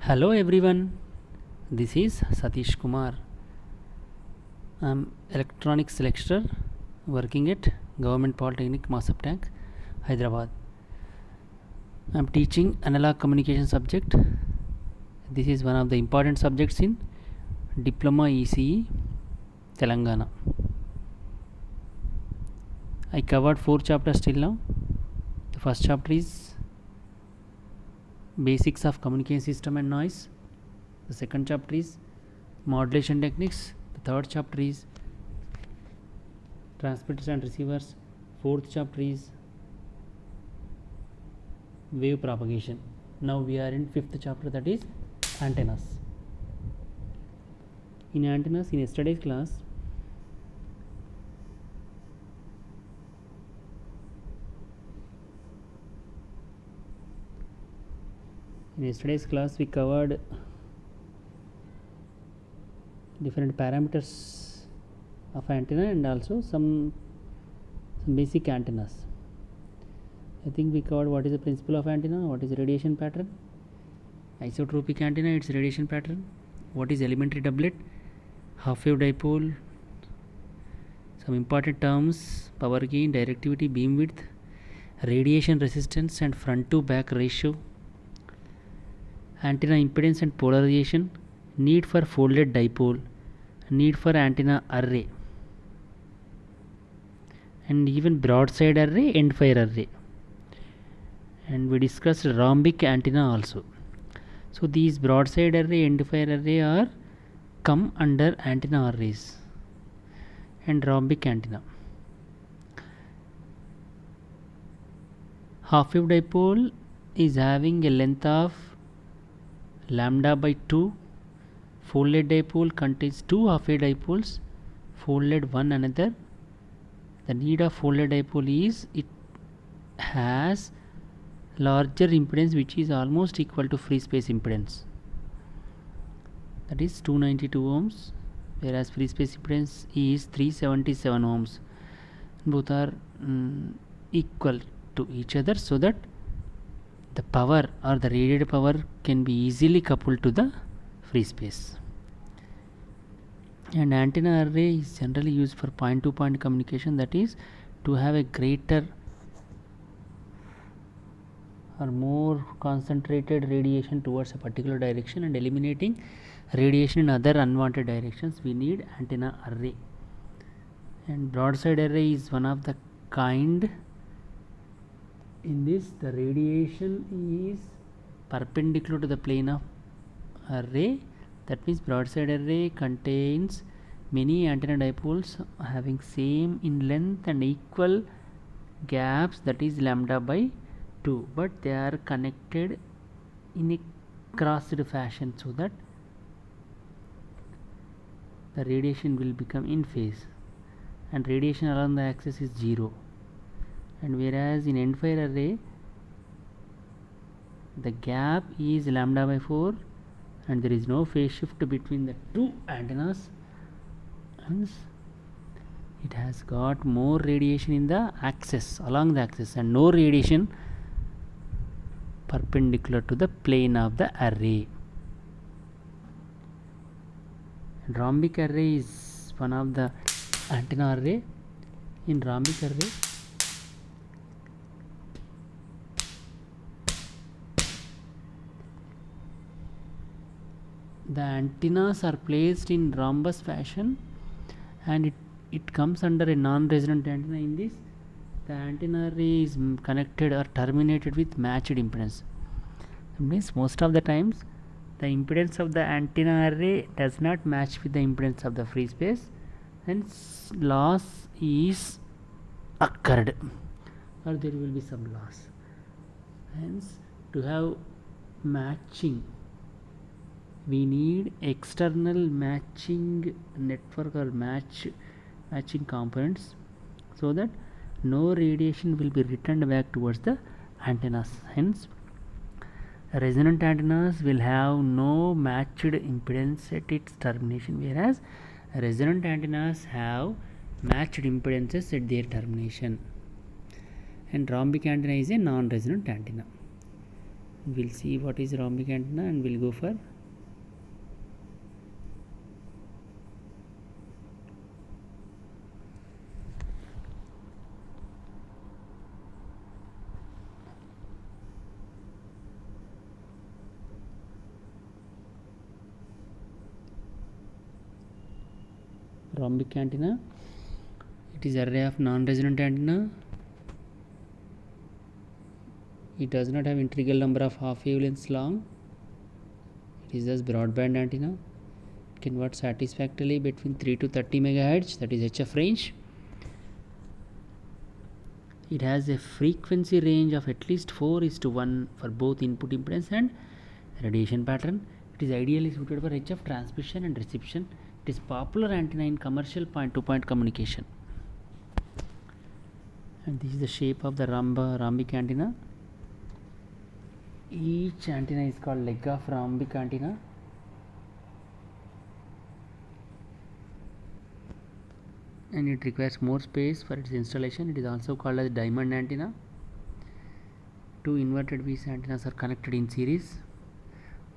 Hello everyone, this is Satish Kumar. I am electronics lecturer working at Government Polytechnic Masaptank, Hyderabad. I am teaching analog communication subject. This is one of the important subjects in Diploma ECE, Telangana. I covered 4 chapters till now. The first chapter is Basics of Communication System and Noise. The second chapter is Modulation Techniques. The third chapter is Transmitters and Receivers. Fourth chapter is Wave Propagation. Now we are in fifth chapter, that is Antennas. In antennas, in yesterday's class, we covered different parameters of antenna and also some basic antennas. I think we covered what is the principle of antenna, what is the radiation pattern, isotropic antenna, its radiation pattern, what is elementary doublet, half wave dipole, some important terms, power gain, directivity, beam width, radiation resistance and front to back ratio, antenna impedance and polarization, need for folded dipole, need for antenna array, and even broadside array, end fire array. And we discussed rhombic antenna also. So these broadside array, end fire array are come under antenna arrays and rhombic antenna. Half wave dipole is having a length of lambda by 2. Folded dipole contains two half wave dipoles folded one another. The need of folded dipole is it has larger impedance which is almost equal to free space impedance, that is 292 ohms, whereas free space impedance is 377 ohms. Both are equal to each other, so that the power or the radiated power can be easily coupled to the free space. And antenna array is generally used for point to point communication, that is to have a greater or more concentrated radiation towards a particular direction and eliminating radiation in other unwanted directions. We need antenna array. And broadside array is one of the kind. In this, the radiation is perpendicular to the plane of array. That means broadside array contains many antenna dipoles having same in length and equal gaps, that is lambda by 2, but they are connected in a crossed fashion so that the radiation will become in phase, and radiation along the axis is 0. And whereas in end fire array the gap is lambda by 4 and there is no phase shift between the two antennas, hence it has got more radiation in the axis, along the axis, and no radiation perpendicular to the plane of the array. And rhombic array is one of the antenna array. In rhombic array, the antennas are placed in rhombus fashion and it comes under a non-resonant antenna. In this, the antenna array is connected or terminated with matched impedance. That means most of the times the impedance of the antenna array does not match with the impedance of the free space, hence loss is occurred, or there will be some loss. Hence, to have matching, we need external matching network or matching components, so that no radiation will be returned back towards the antennas. Hence, resonant antennas will have no matched impedance at its termination, whereas resonant antennas have matched impedances at their termination. And rhombic antenna is a non-resonant antenna. We'll see what is rhombic antenna and we'll go for rhombic antenna. It is array of non-resonant antenna. It does not have integral number of half wavelengths long. It is thus broadband antenna. It can work satisfactorily between 3 to 30 megahertz, that is HF range. It has a frequency range of at least 4:1 for both input impedance and radiation pattern. It is ideally suited for HF transmission and reception. It is popular antenna in commercial point-to-point communication. And this is the shape of the rhombic antenna. Each antenna is called leg of rhombic antenna. And it requires more space for its installation. It is also called as diamond antenna. Two inverted V antennas are connected in series.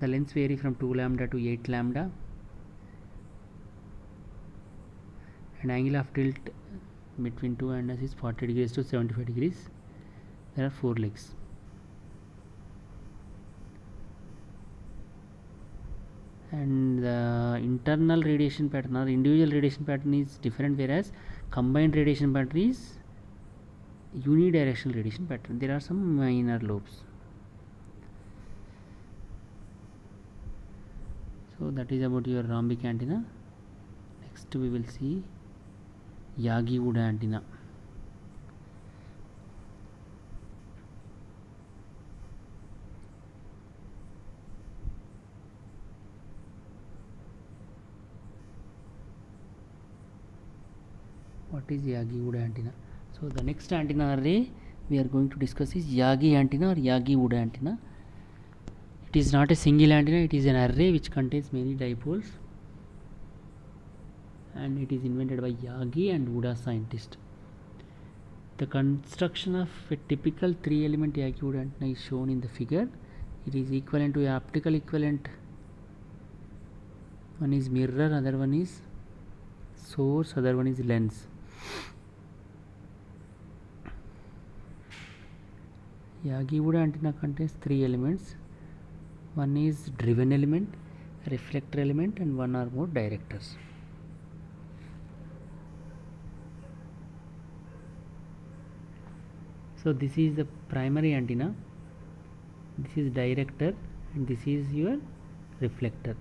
The lengths vary from 2 lambda to 8 lambda. And angle of tilt between two antennas is 40 degrees to 75 degrees. There are 4 legs. And the internal radiation pattern or individual radiation pattern is different, whereas combined radiation pattern is unidirectional radiation pattern. There are some minor lobes. So that is about your rhombic antenna. Next we will see Yagi-Uda antenna. What is Yagi-Uda antenna? So the next antenna array we are going to discuss is Yagi antenna or Yagi-Uda antenna. It is not a single antenna, it is an array which contains many dipoles, and it is invented by Yagi and Uda scientist. The construction of a typical 3-element Yagi-Uda antenna is shown in the figure. It is equivalent to a optical equivalent. One is mirror, other one is source, other one is lens. Yagi-Uda antenna contains 3 elements. One is driven element, reflector element, and one or more directors. So this is the primary antenna, this is director, and this is your reflector.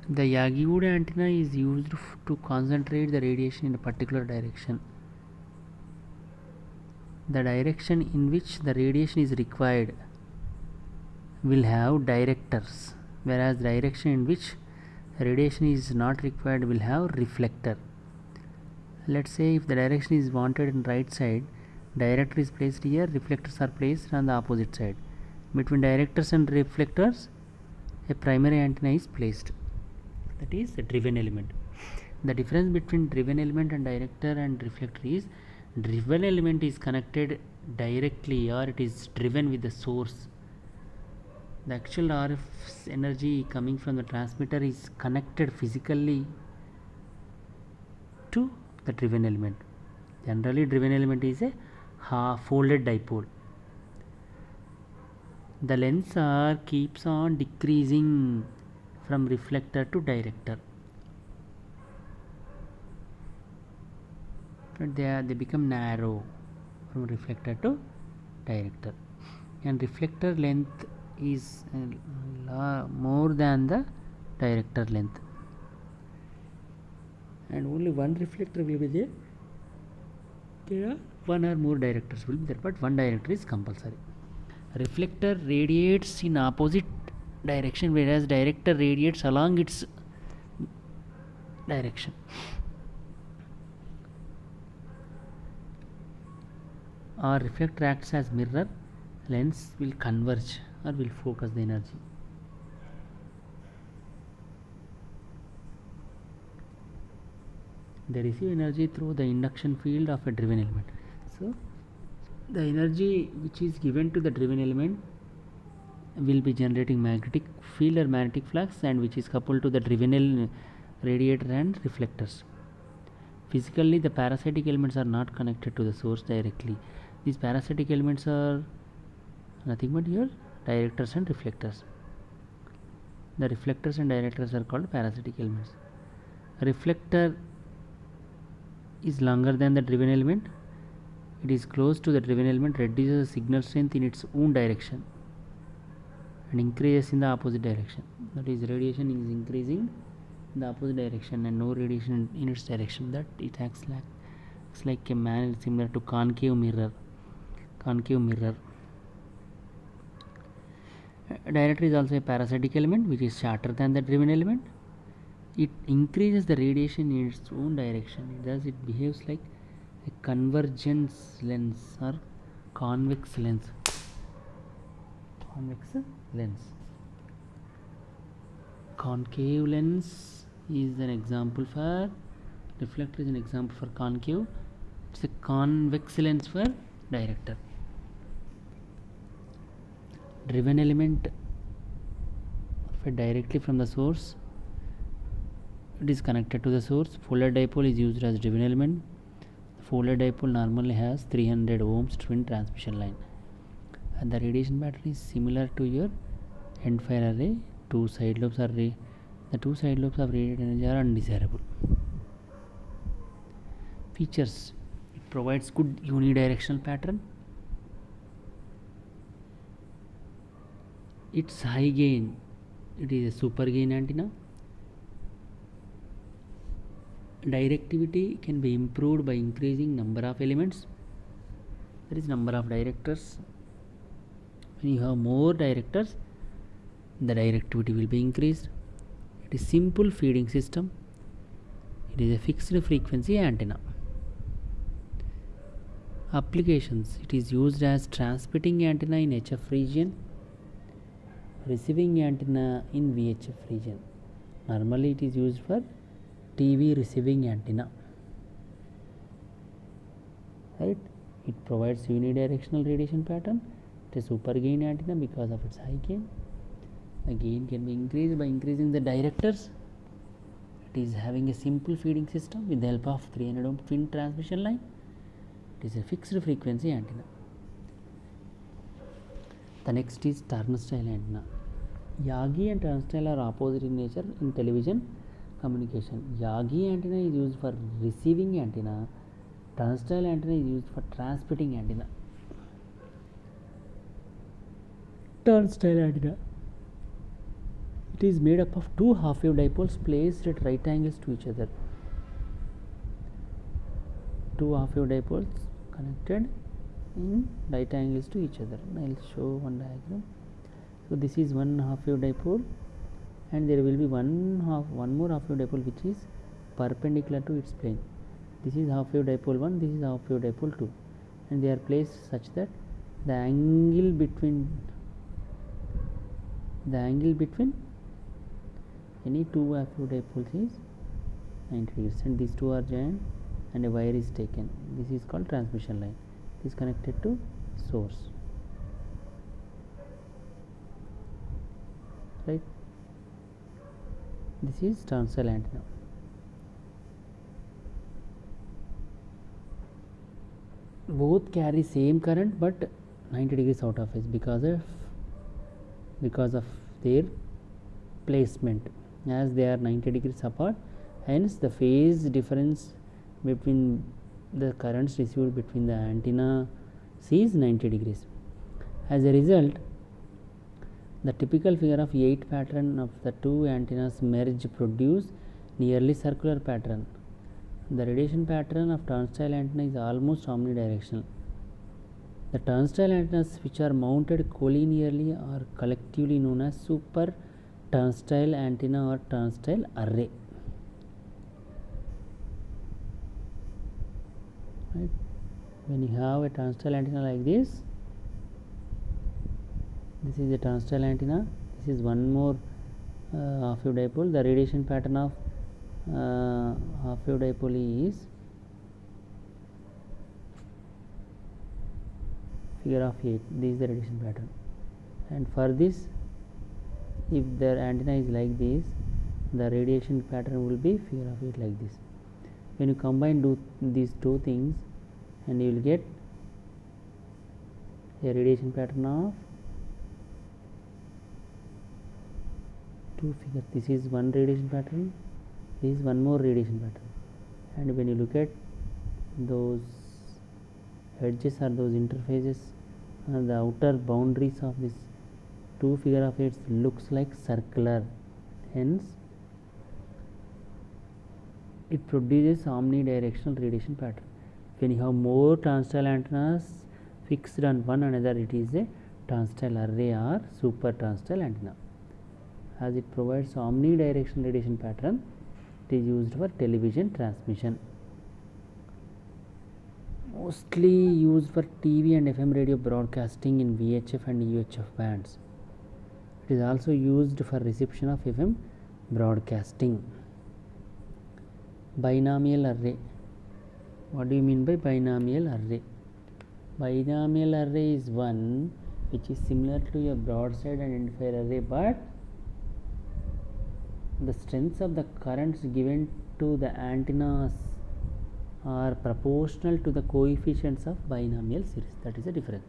The Yagi-Uda antenna is used to concentrate the radiation in a particular direction. The direction in which the radiation is required will have directors, whereas direction in which radiation is not required will have reflector. Let's say if the direction is wanted in right side, director is placed here, reflectors are placed on the opposite side. Between directors and reflectors, a primary antenna is placed, that is a driven element. The difference between driven element and director and reflector is driven element is connected directly, or it is driven with the source. The actual RF energy coming from the transmitter is connected physically to the driven element. Generally driven element is a half folded dipole. The lengths keeps on decreasing from reflector to director. They become narrow from reflector to director, and reflector length is more than the director length, and only one reflector will be there. There are one or more directors will be there, but one director is compulsory. Reflector radiates in opposite direction, whereas director radiates along its direction. Or reflector acts as mirror, lens will converge or will focus the energy. They receive energy through the induction field of a driven element. So The energy which is given to the driven element will be generating magnetic field or magnetic flux, and which is coupled to the driven radiator and reflectors. Physically, the parasitic elements are not connected to the source directly. These parasitic elements are nothing but your directors and reflectors. The reflectors and directors are called parasitic elements. A reflector is longer than the driven element. It is close to the driven element, reduces the signal strength in its own direction and increases in the opposite direction. That is, radiation is increasing in the opposite direction and no radiation in its direction. That it acts like a man, similar to concave mirror. Director is also a parasitic element which is shorter than the driven element. It increases the radiation in its own direction. It behaves like a convergence lens or convex lens. Concave lens is an example for reflector, is an example for concave. It's a convex lens for director. Driven element fed directly from the source. It is connected to the source. Polar dipole is used as driven element. Polar dipole normally has 300 ohms twin transmission line, and the radiation pattern is similar to your end fire array. The two side lobes of radiated energy are undesirable. Features: it provides good unidirectional pattern. It's high gain. It is a super gain antenna. Directivity can be improved by increasing number of elements, that is number of directors. When you have more directors, the directivity will be increased. It is simple feeding system. It is a fixed frequency antenna. Applications: it is used as transmitting antenna in HF region, receiving antenna in VHF region. Normally it is used for TV receiving antenna. Right? It provides unidirectional radiation pattern. It is super gain antenna because of its high gain. The gain can be increased by increasing the directors. It is having a simple feeding system with the help of 300 ohm twin transmission line. It is a fixed frequency antenna. The next is turnstile antenna. Yagi and turnstile are opposite in nature in television communication. Yagi antenna is used for receiving antenna. Turnstile antenna is used for transmitting antenna. Turnstile antenna. It is made up of two half-wave dipoles placed at right angles to each other. Two half-wave dipoles connected in right angles to each other. I will show one diagram. So this is one half-wave dipole, and there will be one more half-wave dipole which is perpendicular to its plane. This is half-wave dipole 1, this is half-wave dipole 2, and they are placed such that the angle between any two half-wave dipoles is 90 degrees, and these two are joined and a wire is taken. This is called transmission line. It is connected to source. Right? This is turnstile antenna. Both carry same current but 90 degrees out of phase because of their placement, as they are 90 degrees apart. Hence the phase difference between the currents received between the antenna is 90 degrees. As a result, the typical figure of 8 pattern of the two antennas merge produce nearly circular pattern. The radiation pattern of turnstile antenna is almost omnidirectional. The turnstile antennas which are mounted collinearly are collectively known as super turnstile antenna or turnstile array. Right? When you have a turnstile antenna like this is a turnstile antenna. This is one more half-wave dipole. The radiation pattern of half-wave dipole is figure of 8. This is the radiation pattern. And for this, if the antenna is like this, the radiation pattern will be figure of 8 like this. When you combine these two things, and you will get a radiation pattern of two figures. This is one radiation pattern, this is one more radiation pattern. And when you look at those edges or those interfaces, the outer boundaries of this two figure of 8 looks like circular, hence it produces omnidirectional radiation pattern. When you have more transtile antennas fixed on one another, it is a transtile array or super transtile antenna. As it provides omnidirectional radiation pattern, it is used for television transmission. Mostly used for TV and FM radio broadcasting in VHF and UHF bands. It is also used for reception of FM broadcasting. Binomial array. What do you mean by binomial array? Binomial array is one which is similar to a broadside identifier array, but the strengths of the currents given to the antennas are proportional to the coefficients of binomial series. That is the difference.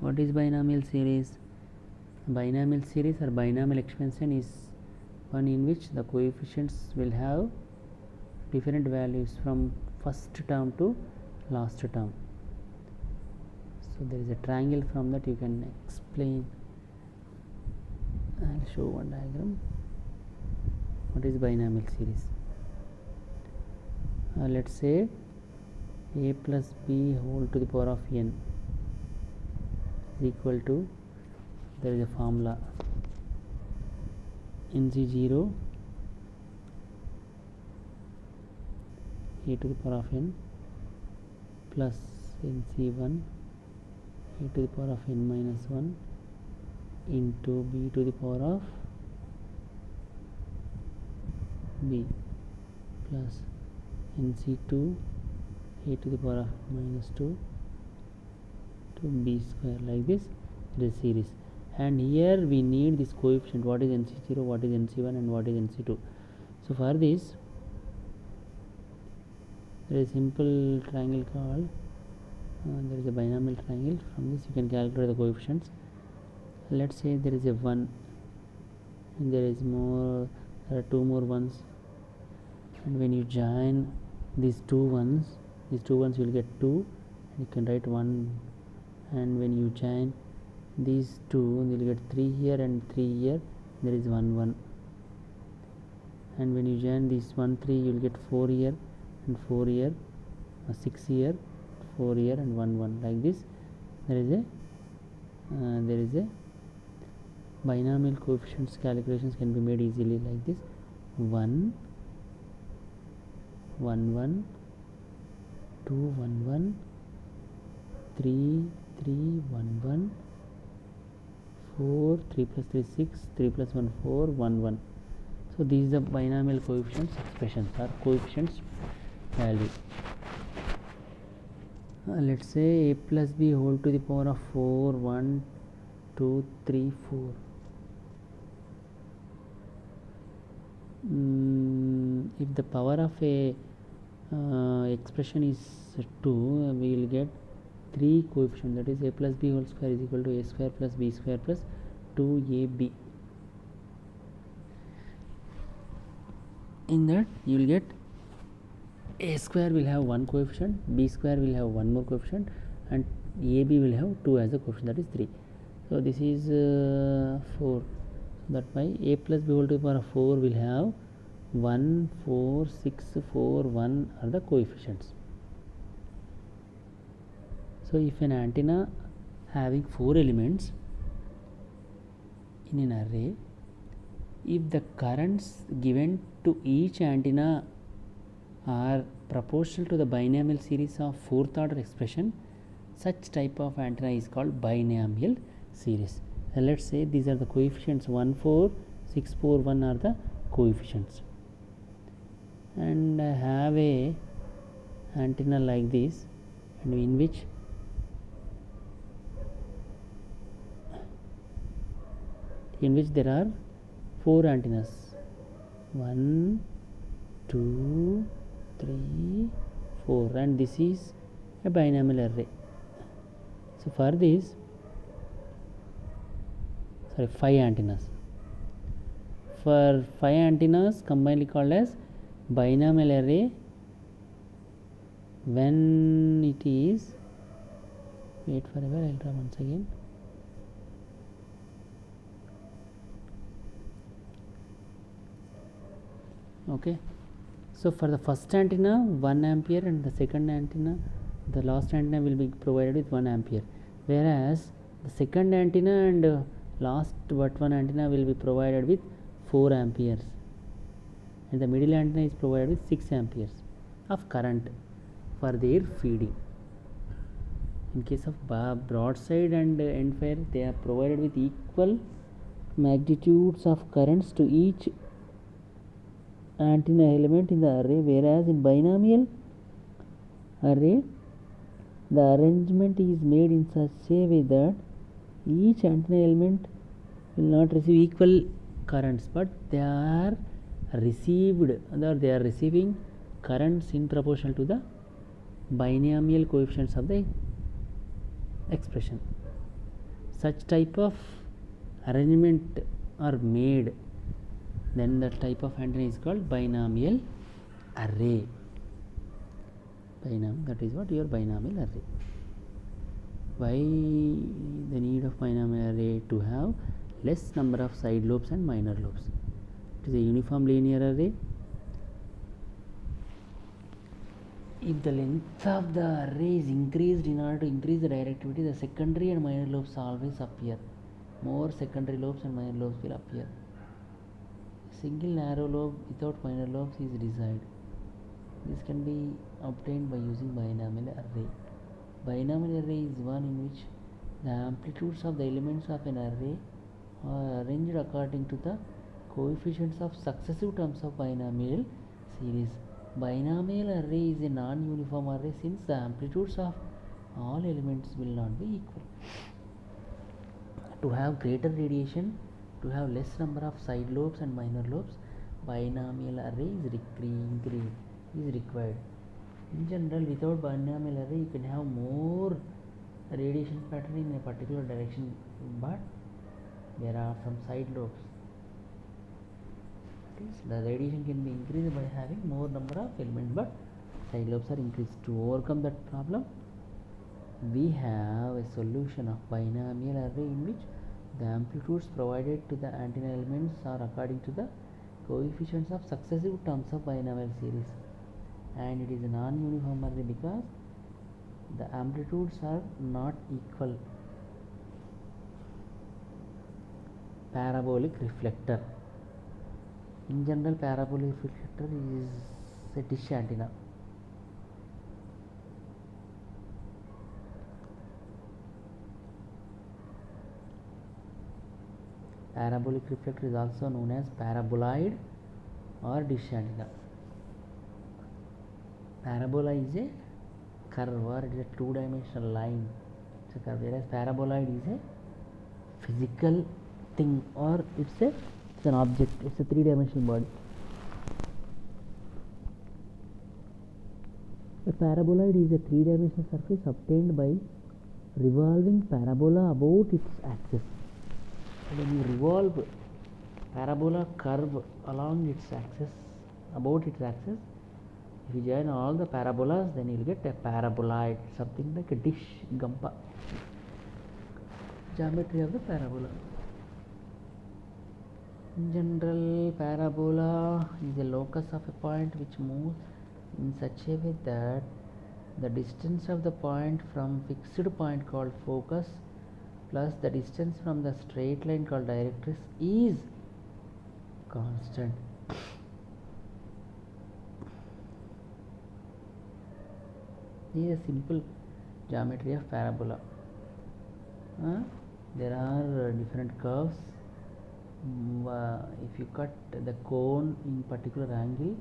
What is binomial series? Binomial series or binomial expansion is one in which the coefficients will have different values from first term to last term. So there is a triangle, from that you can explain. I will show one diagram. What is binomial series? Let us say a plus b whole to the power of n is equal to, there is a formula, nc0 a to the power of n plus nc1 a to the power of n minus 1 into b to the power of b plus nc2 a to the power of minus 2 to b square, like this. It is series, and here we need this coefficient. What is nc0, what is nc1, and what is nc2? So for this, there is a simple triangle called there is a binomial triangle. From this you can calculate the coefficients. Let's say there is a 1 and there are two more ones, and when you join these two ones you will get 2, and you can write 1, and when you join these two you will get 3 here and 3 here, there is 1 1, and when you join this 1 3 you will get 4 here and 4 here, 6 here, 4 here, and 1 1, like this. There is a binomial coefficients calculations can be made easily like this: 1 1 1 2 1 1 3 3 1 1 4 3 plus 3 6 3 plus 1 4 1 1. So these are the binomial coefficients expressions or coefficients value. Let's say a plus b whole to the power of 4 1 2 3 4. If the power of a expression is 2, we will get 3 coefficients, that is a plus b whole square is equal to a square plus b square plus 2ab. In that you will get a square will have one coefficient, b square will have one more coefficient, and ab will have 2 as a coefficient, that is 3. So this is 4. That why a plus b whole to the power of 4 will have 1 4 6 4 1 are the coefficients. So if an antenna having 4 elements in an array, if the currents given to each antenna are proportional to the binomial series of fourth order expression, such type of antenna is called binomial series. Let's say these are the coefficients: 1 4 6 4 1 are the coefficients, and I have a antenna like this, and in which in which there are 4 antennas. 1, 2, 3, 4, and this is a binomial array. So for this, 5 antennas. For 5 antennas combinedly called as binomial array when it is, wait for a while, I'll draw once again. Okay, so for the first antenna 1 ampere and the second antenna, the last antenna will be provided with 1 ampere, whereas the second antenna and last but one antenna will be provided with 4 amperes, and the middle antenna is provided with 6 amperes of current for their feeding. In case of broadside and end fire, they are provided with equal magnitudes of currents to each antenna element in the array, whereas in binomial array the arrangement is made in such a way that each antenna element will not receive equal currents, but they are receiving currents in proportion to the binomial coefficients of the expression. Such type of arrangement are made, then the type of antenna is called binomial array. That is what your binomial array. Why the need of binomial array? To have less number of side lobes and minor lobes. It is a uniform linear array. If the length of the array is increased, in order to increase the directivity, the secondary and minor lobes always appear. More secondary lobes and minor lobes will appear. Single narrow lobe without minor lobes is desired. This can be obtained by using binomial array. Binomial array is one in which the amplitudes of the elements of an array are arranged according to the coefficients of successive terms of binomial series. Binomial array is a non-uniform array since the amplitudes of all elements will not be equal. To have greater radiation, to have less number of side lobes and minor lobes, binomial array is required. In general, without binomial array, you can have more radiation pattern in a particular direction, but there are some side lobes. The radiation can be increased by having more number of elements, but side lobes are increased. To overcome that problem, we have a solution of binomial array in which the amplitudes provided to the antenna elements are according to the coefficients of successive terms of binomial series, and it is a non-uniform array because the amplitudes are not equal. Parabolic reflector. In general, parabolic reflector is a dish antenna. Parabolic reflector is also known as paraboloid or dish antenna. Parabola is a curve or it is a two-dimensional line. It's a curve, whereas paraboloid is a physical thing or it's an object, it's a three-dimensional body. A paraboloid is a three-dimensional surface obtained by revolving parabola about its axis. When you revolve parabola curve along its axis, about its axis, if you join all the parabolas, then you will get a paraboloid, something like a dish, gampa. Geometry of the parabola. In general, parabola is a locus of a point which moves in such a way that the distance of the point from fixed point called focus plus the distance from the straight line called directrix is constant. This is a simple geometry of parabola. There are different curves. If you cut the cone in particular angle,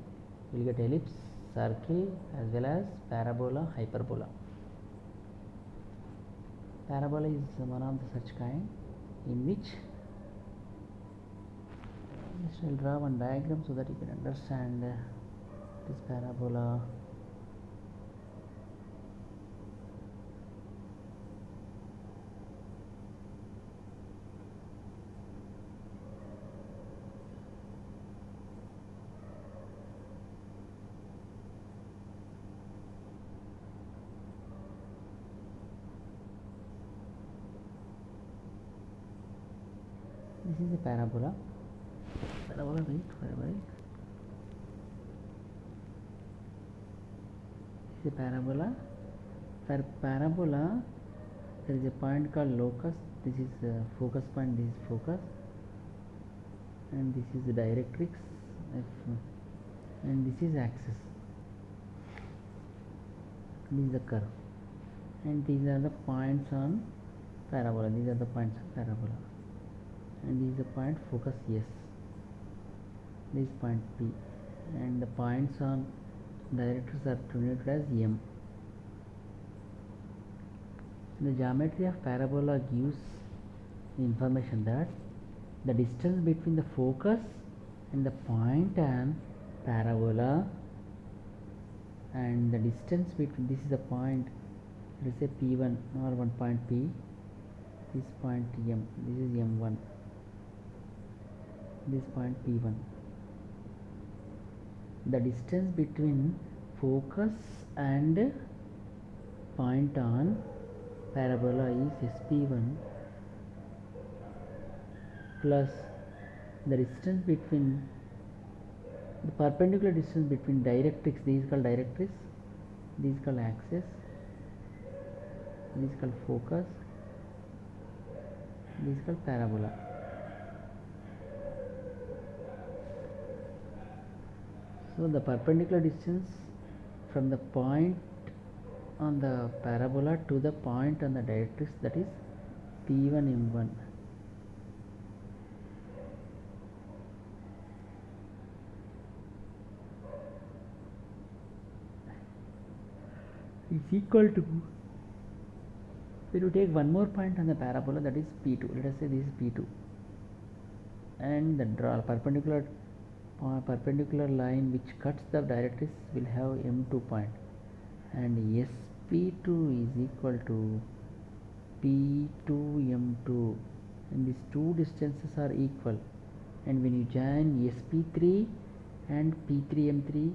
you will get ellipse, circle as well as parabola, hyperbola. Parabola is one of the such kind in which Just I'll draw one diagram so that you can understand this parabola. This is a parabola. Parabola, right? This is a parabola. For parabola, there is a point called locus. This is focus point. This is focus, and this is the directrix, and this is axis. This is the curve, and these are the points on parabola. These are the points on parabola, and this is the point focus S. This is point P, and the points on directrix are denoted as M. The geometry of parabola gives information that the distance between the focus and the point on parabola, and the distance between, this is the point, let us say P1 or one point P, this point M, this is M1, this point P1. The distance between focus and point on parabola is SP1 plus the distance between the perpendicular distance between directrix, this is called directrix, this is called axis, this is called focus, this is called parabola. So the perpendicular distance from the point on the parabola to the point on the directrix, that is P1 M1. is equal to, when you take one more point on the parabola, that is P2, let us say this is P2, and the perpendicular line which cuts the directrix will have M2 point, and SP2 is equal to P2 M2, and these two distances are equal, and when you join SP3 and P3 M3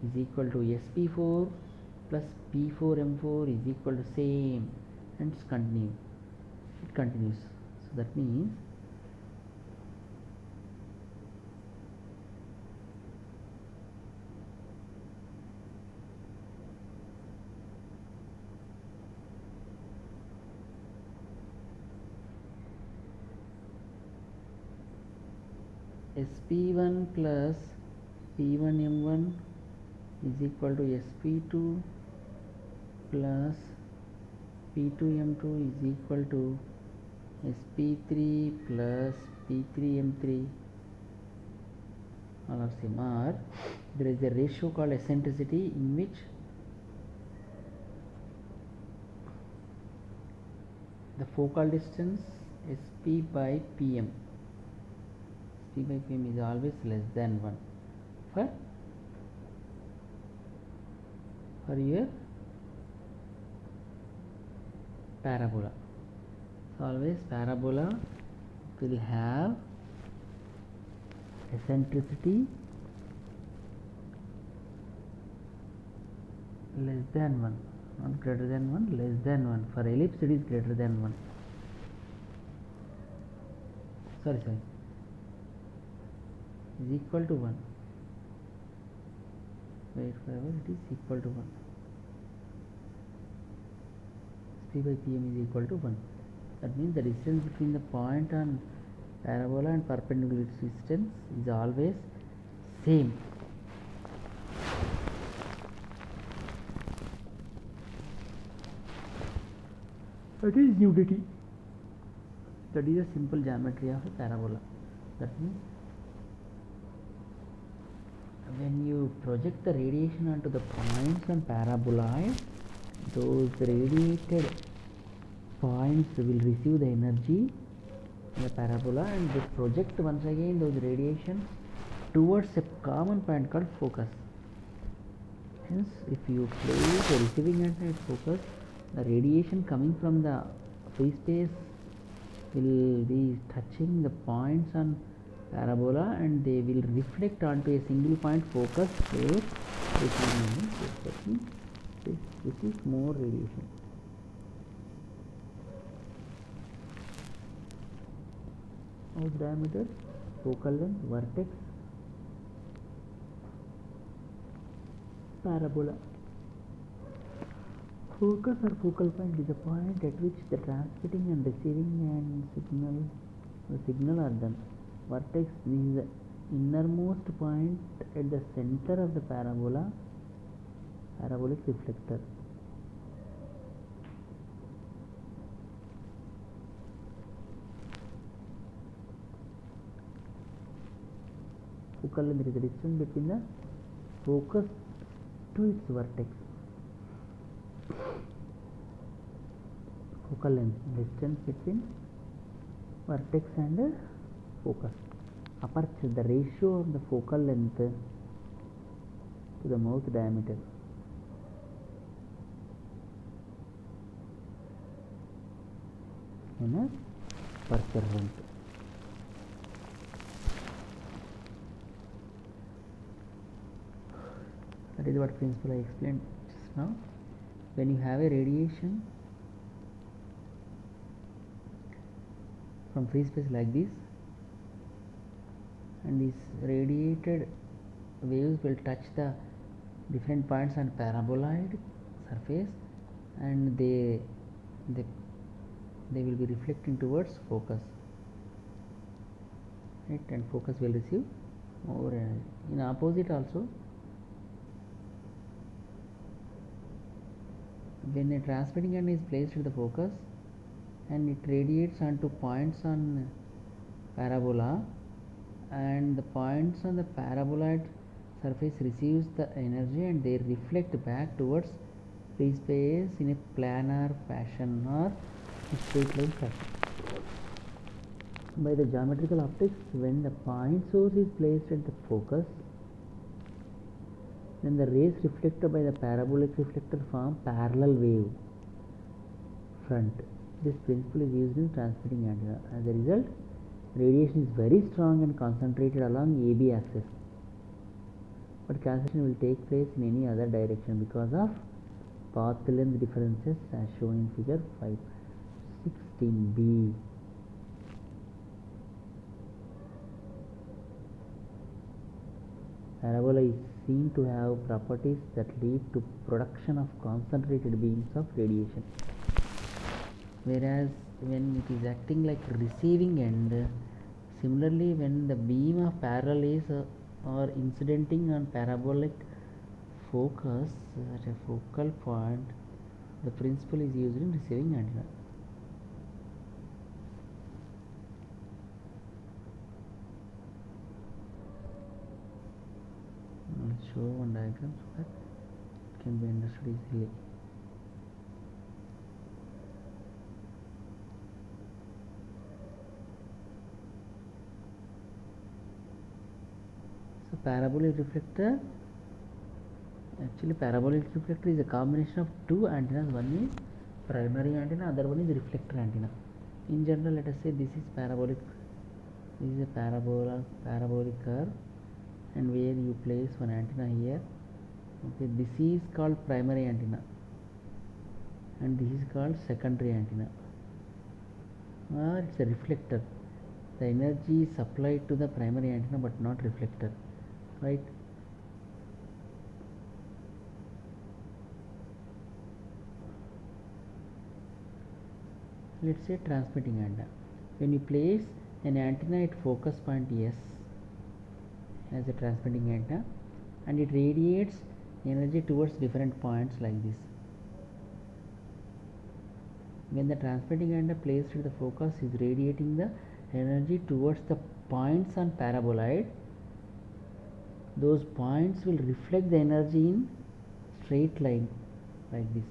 is equal to SP4 plus P4 M4 is equal to same, and it continues. So that means SP1 plus P1 M1 is equal to SP2 plus P2 M2 is equal to SP3 plus P3 M3, all are same, or there is a ratio called eccentricity in which the focal distance SP by PM is always less than 1 for your parabola. So always parabola will have eccentricity less than 1, not greater than 1, less than 1. For ellipse it is greater than 1. Sorry, is equal to 1. Wait forever, it is equal to 1. SP by PM is equal to 1. That means the distance between the point on parabola and perpendicular distance is always same. That is nudity. That is a simple geometry of a parabola. That means when you project the radiation onto the points on paraboloid, those radiated points will receive the energy the parabola, and they project once again those radiations towards a common point called focus. Hence, if you place a receiving antenna at focus, the radiation coming from the free space will be touching the points on parabola, and they will reflect onto a single point focus where this is more radiation. House diameter, focal length, vertex, parabola. Focus or focal point is a point at which the transmitting and receiving and signal are done. Vertex is the innermost point at the center of the parabolic reflector. Focal length is the distance between the focus to its vertex. Focal length, distance between vertex and focus. Aperture, the ratio of the focal length to the mouth diameter. And aperture length. That is what principle I explained just now. When you have a radiation from free space like this, and these radiated waves will touch the different points on paraboloid surface, and they will be reflecting towards focus, right? And focus will receive more energy. In opposite also, when a transmitting antenna is placed at the focus and it radiates onto points on parabola, and the points on the paraboloid surface receives the energy and they reflect back towards free space in a planar fashion or straight line fashion. By the geometrical optics, when the point source is placed at the focus, then the rays reflected by the parabolic reflector form parallel wave front. This principle is used in transmitting antenna. As a result, radiation is very strong and concentrated along AB axis, but cancellation will take place in any other direction because of path length differences as shown in figure 516b. Parabola is seen to have properties that lead to production of concentrated beams of radiation, whereas when it is acting like receiving end, similarly when the beam of parallel is or incidenting on parabolic focus at a focal point, the principle is used in receiving antenna. I will show one diagram so that it can be understood easily. So parabolic reflector, actually parabolic reflector is a combination of two antennas. One is primary antenna, other one is reflector antenna. In general, let us say this is parabolic, this is a parabolic curve, and where you place one antenna here. Okay, this is called primary antenna and this is called secondary antenna, or it's a reflector. The energy is supplied to the primary antenna but not reflector, right? Let's say transmitting antenna. When you place an antenna at focus point S as a transmitting antenna, and it radiates energy towards different points like this. When the transmitting antenna placed at the focus is radiating the energy towards the points on paraboloid, those points will reflect the energy in straight line like this.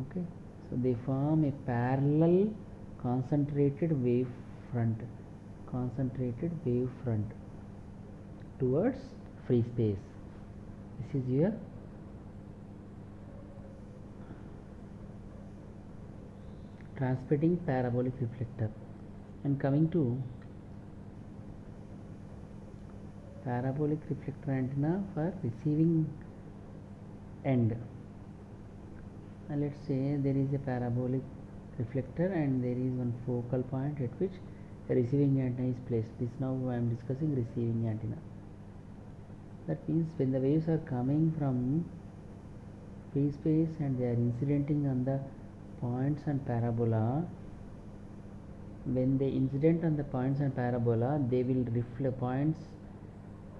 Okay, So they form a parallel concentrated wavefront towards free space. This is your transmitting parabolic reflector. And coming to parabolic reflector antenna for receiving end. Now let's say there is a parabolic reflector and there is one focal point at which a receiving antenna is placed. This now I am discussing receiving antenna. That means when the waves are coming from free space and they are incidenting on the points and parabola, when they incident on the points and parabola, they will reflect points,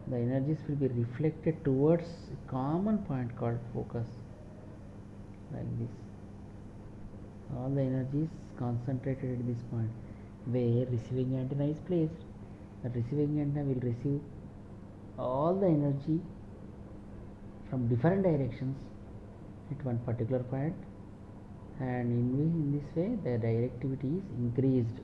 the energies will be reflected towards a common point called focus, like this. All the energy is concentrated at this point where receiving antenna is placed. The receiving antenna will receive all the energy from different directions at one particular point, and in this way the directivity is increased.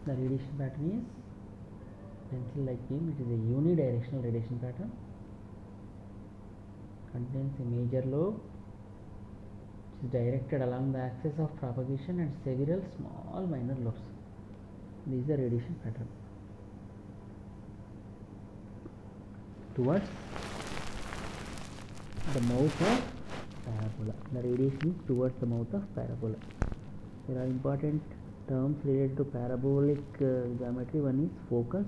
The radiation pattern is pencil like beam. It is a unidirectional radiation pattern, contains a major lobe which is directed along the axis of propagation and several small minor lobes. This is the radiation pattern towards the mouth of parabola. The radiation is towards the mouth of parabola. There are important terms related to parabolic geometry. One is focus,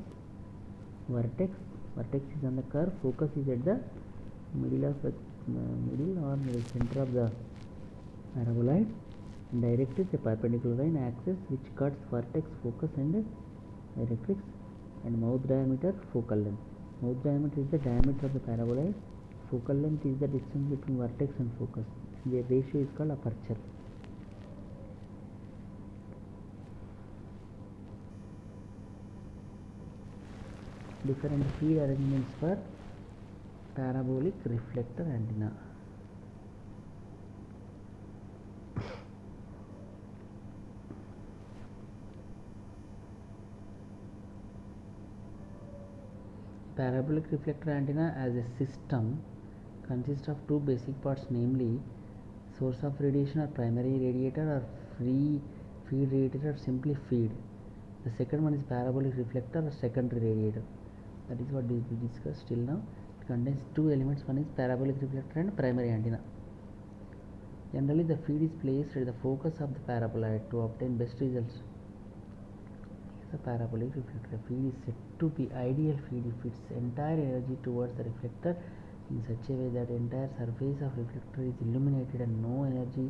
vertex. Vertex is on the curve. Focus is at the middle of the middle or the center of the paraboloid. Directrix, a perpendicular line axis which cuts vertex, focus and directrix. And mouth diameter, focal length. Mouth diameter is the diameter of the paraboloid. Focal length is the distance between vertex and focus. The ratio is called aperture. Different feed arrangements for parabolic reflector antenna. Parabolic reflector antenna as a system consists of two basic parts, namely source of radiation or primary radiator, or free feed radiator, or simply feed. The second one is parabolic reflector or secondary radiator. That is what we discussed till now. It contains two elements. One is parabolic reflector and primary antenna. Generally the feed is placed at the focus of the paraboloid to obtain best results. The parabolic reflector feed is said to be ideal feed if its entire energy towards the reflector in such a way that the entire surface of reflector is illuminated and no energy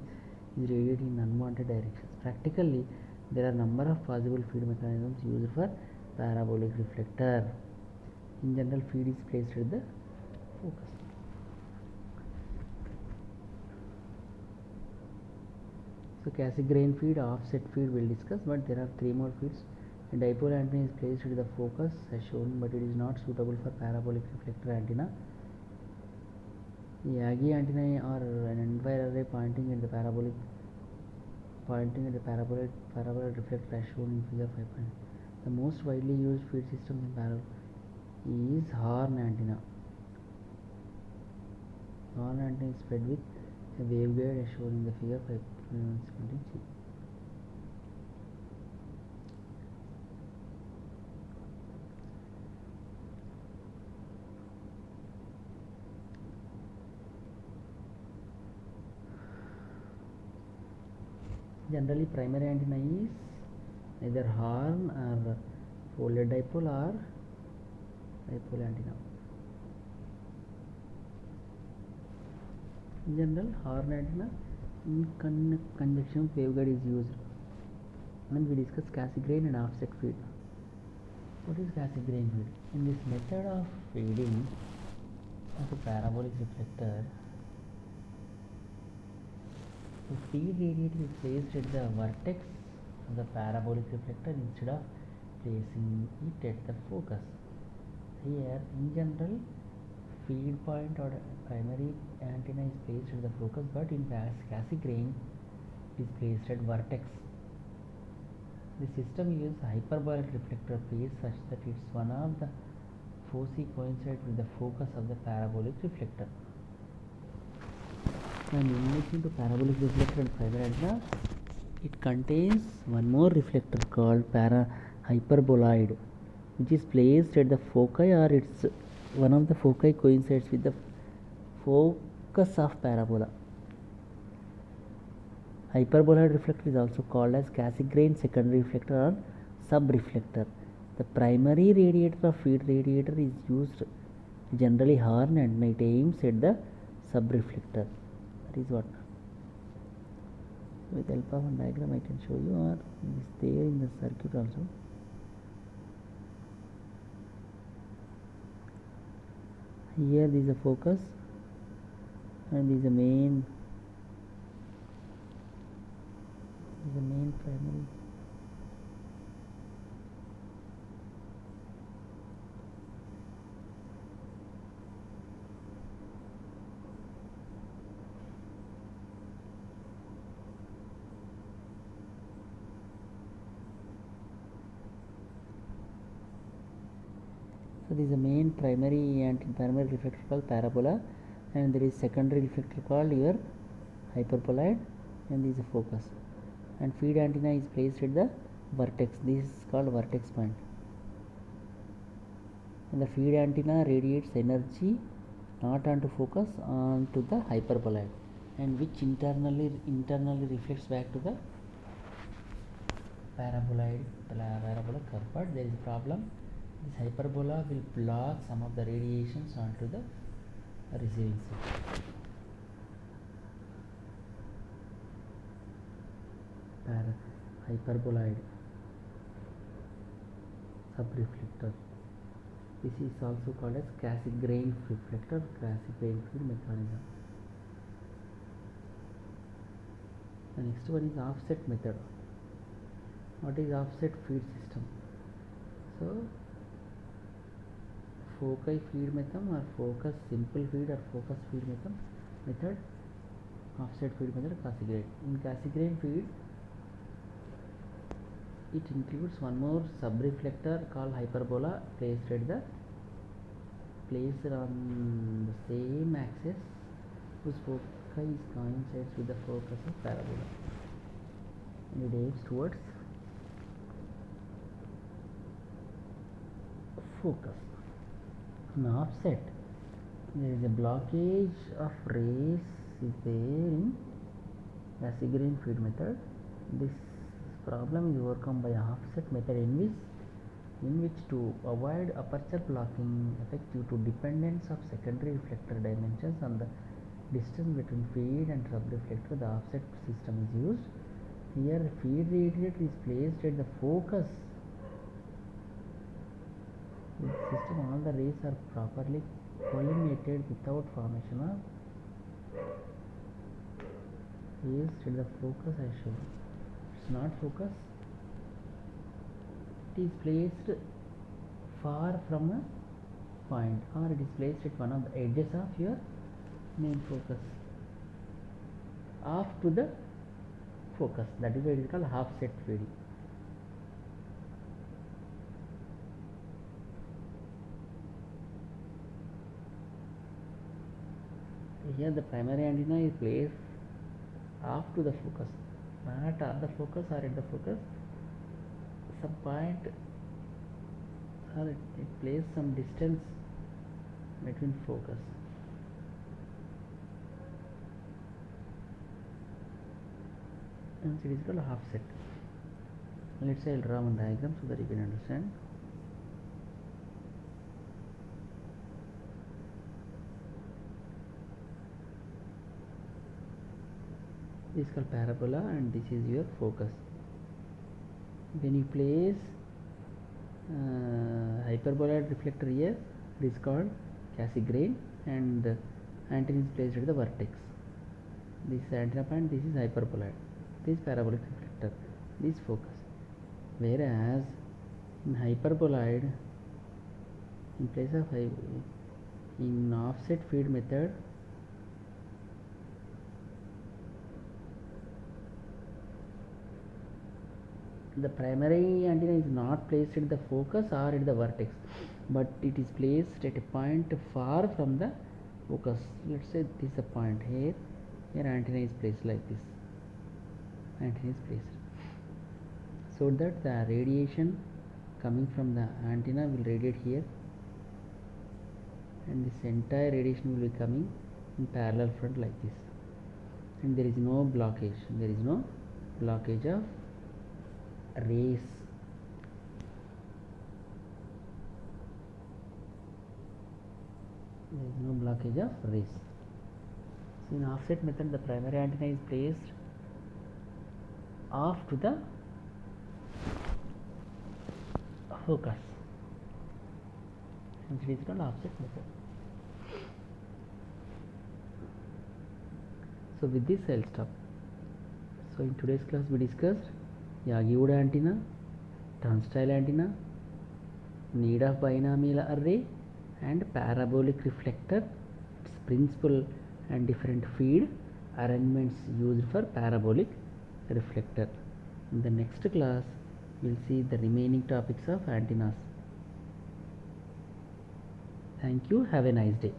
is radiated in unwanted directions. Practically, there are a number of possible feed mechanisms used for parabolic reflector. In general, feed is placed at the focus. So Cassegrain feed, offset feed we'll discuss, but there are three more feeds. A dipole antenna is placed at the focus as shown, but it is not suitable for parabolic reflector antenna. The Yagi antenna or an entire array pointing at the parabolic reflector as shown in figure 5. The most widely used feed system in parabolic is horn antenna. Horn antenna is fed with a waveguide as shown in the figure 5. Generally, primary antenna is either horn or folded dipole or dipole antenna. In general, horn antenna in conjunction with waveguide is used. Then we discuss Cassegrain and offset feed. What is Cassegrain feed? In this method of feeding of a parabolic reflector, the feed radiator is placed at the vertex of the parabolic reflector instead of placing it at the focus. Here, in general, feed point or primary antenna is placed at the focus, but in Cassegrain it is placed at vertex. The system uses hyperbolic reflector phase such that its one of the foci coincides with the focus of the parabolic reflector. And in addition to parabolic reflector and primary antenna, it contains one more reflector called hyperboloid, which is placed at the foci, or its one of the foci coincides with the focus of parabola. Hyperboloid reflector is also called as Cassegrain secondary reflector or subreflector. The primary radiator of feed radiator is used generally horn, and it aims at the subreflector. That is what. With help of a diagram I can show you, or it is there in the circuit also. Here this is a focus, and this is the main primary. So this is the main primary reflector called parabola, and there is secondary reflector called your hyperboloid, and this is a focus. And feed antenna is placed at the vertex. This is called vertex point. And the feed antenna radiates energy not onto focus, onto the hyperboloid, and which internally reflects back to the parabolic curve. But there is a problem. This hyperbola will block some of the radiations onto the receiving side. Hyperboloid subreflector. This is also called as Cassegrain reflector, Cassegrain feed mechanism. The next one is offset method. What is offset feed system? So foci feed method, or focus simple feed, or focus feed method, offset feed method, Cassegrain. In Cassegrain feed, it includes one more subreflector called hyperbola placed on the same axis, whose foci coincides with the focus of parabola, and it aims towards focus. On offset, there is a blockage of rays is there in Cassegrain feed method. This problem is overcome by offset method, in which to avoid aperture blocking effect due to dependence of secondary reflector dimensions on the distance between feed and subreflector, the offset system is used. Here the feed radiator is placed at the focus. In the system, all the rays are properly collimated without formation of rays at the focus. I show. It's not focus. It is placed far from a point, or it is placed at one of the edges of your main focus, off to the focus. That is why it is called offset feeding. Here the primary antenna is placed off to the focus, not at the focus or at the focus, some point, or it places some distance between focus. And it is called offset. Let's say I will draw one diagram so that you can understand. This is called parabola, and this is your focus. When you place hyperboloid reflector here, it is called Cassegrain, and antenna is placed at the vertex. This is antenna point, this is hyperboloid, this is parabolic reflector, this focus. Whereas in hyperboloid, in place of In offset feed method, the primary antenna is not placed at the focus or at the vertex, but it is placed at a point far from the focus. Let's say this is the point here. Here antenna is placed like this. Antenna is placed so that the radiation coming from the antenna will radiate here, and this entire radiation will be coming in parallel front like this, and there is no blockage. There is no blockage of rays. There is no blockage of rays. So in offset method, the primary antenna is placed off to the focus, and it is called offset method. So with this I will stop. So in today's class we discussed Yagi-Wood antenna, turnstile antenna, need of binomial array, and parabolic reflector, its principle and different feed arrangements used for parabolic reflector. In the next class we will see the remaining topics of antennas. Thank you. Have a nice day.